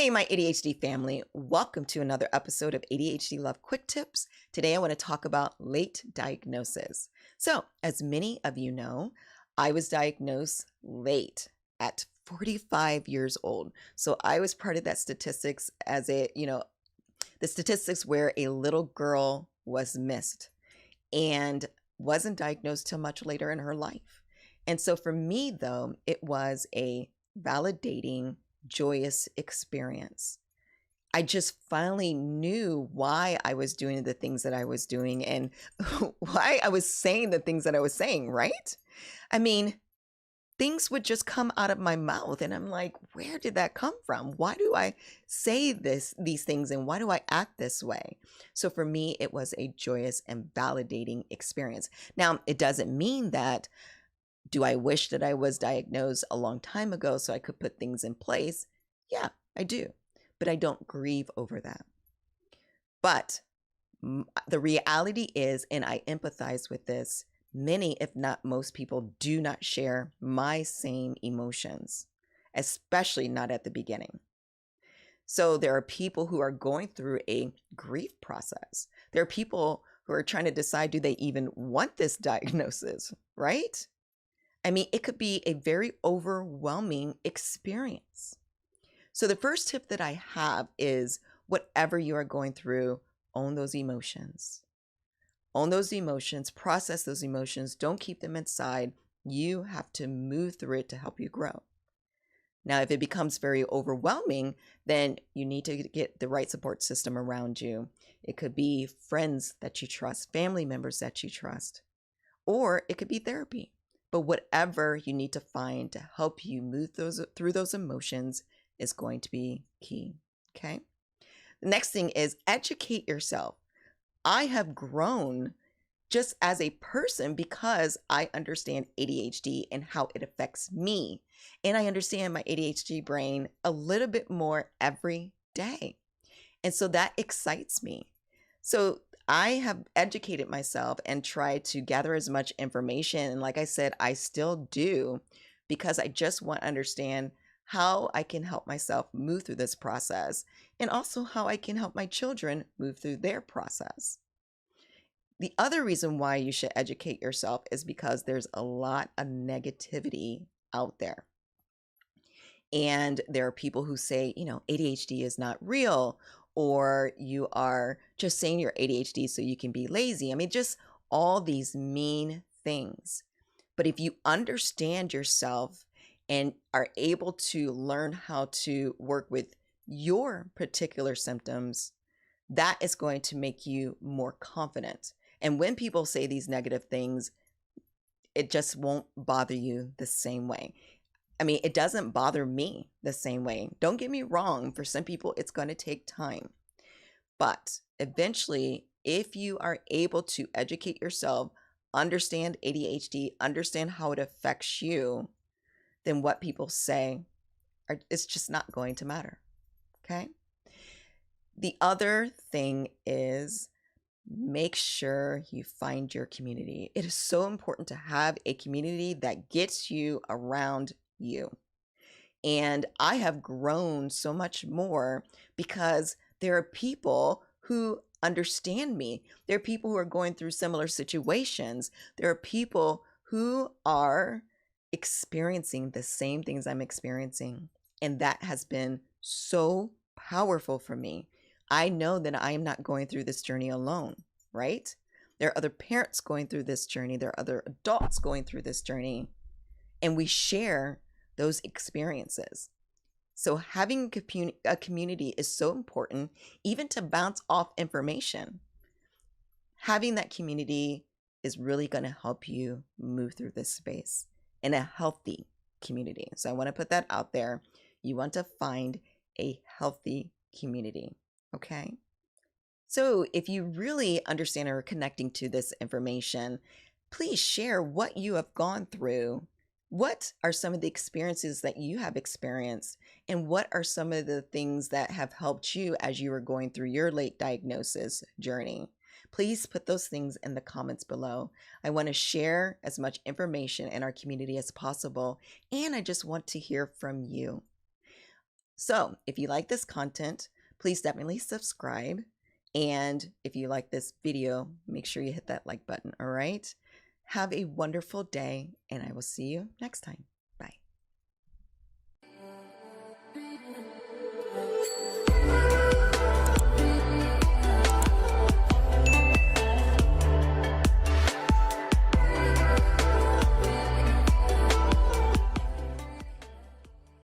Hey, my ADHD family, welcome to another episode of ADHD Love Quick Tips. Today, I want to talk about late diagnosis. So, as many of you know, I was diagnosed late at 45 years old. So, I was part of that statistics the statistics where a little girl was missed and wasn't diagnosed till much later in her life. And so, for me, though, it was a validating, joyous experience. I just finally knew why I was doing the things that I was doing and why I was saying the things that I was saying, right? I mean, things would just come out of my mouth and I'm like, where did that come from? Why do I say these things and why do I act this way? So for me, it was a joyous and validating experience. Now, it doesn't mean that do I wish that I was diagnosed a long time ago so I could put things in place? Yeah, I do. But I don't grieve over that. But the reality is, and I empathize with this, many, if not most people, do not share my same emotions, especially not at the beginning. So there are people who are going through a grief process. There are people who are trying to decide, do they even want this diagnosis, right? I mean, it could be a very overwhelming experience. So the first tip that I have is whatever you are going through, own those emotions. Own those emotions, process those emotions, don't keep them inside. You have to move through it to help you grow. Now, if it becomes very overwhelming, then you need to get the right support system around you. It could be friends that you trust, family members that you trust, or it could be therapy. But whatever you need to find to help you move through those emotions is going to be key, okay? The next thing is educate yourself. I have grown just as a person because I understand ADHD and how it affects me. And I understand my ADHD brain a little bit more every day. And so that excites me. So I have educated myself and tried to gather as much information. And like I said, I still do because I just want to understand how I can help myself move through this process and also how I can help my children move through their process. The other reason why you should educate yourself is because there's a lot of negativity out there. And there are people who say, ADHD is not real, or you are just saying you're ADHD so you can be lazy. I mean, just all these mean things. But if you understand yourself and are able to learn how to work with your particular symptoms, that is going to make you more confident. And when people say these negative things, it just won't bother you the same way. I mean, it doesn't bother me the same way. Don't get me wrong. For some people, it's going to take time. But eventually, if you are able to educate yourself, understand ADHD, understand how it affects you, then what people say, it's just not going to matter. Okay? The other thing is make sure you find your community. It is so important to have a community that gets you around you. And I have grown so much more because there are people who understand me. There are people who are going through similar situations. There are people who are experiencing the same things I'm experiencing. And that has been so powerful for me. I know that I am not going through this journey alone, right? There are other parents going through this journey. There are other adults going through this journey. And we share those experiences. So having a community is so important, even to bounce off information. Having that community is really going to help you move through this space in a healthy community. So I want to put that out there. You want to find a healthy community, okay? So if you really understand or are connecting to this information, please share what you have gone through. What are some of the experiences that you have experienced? And what are some of the things that have helped you as you were going through your late diagnosis journey? Please put those things in the comments below. I want to share as much information in our community as possible. And I just want to hear from you. So if you like this content, please definitely subscribe. And if you like this video, make sure you hit that like button, all right? Have a wonderful day, and I will see you next time.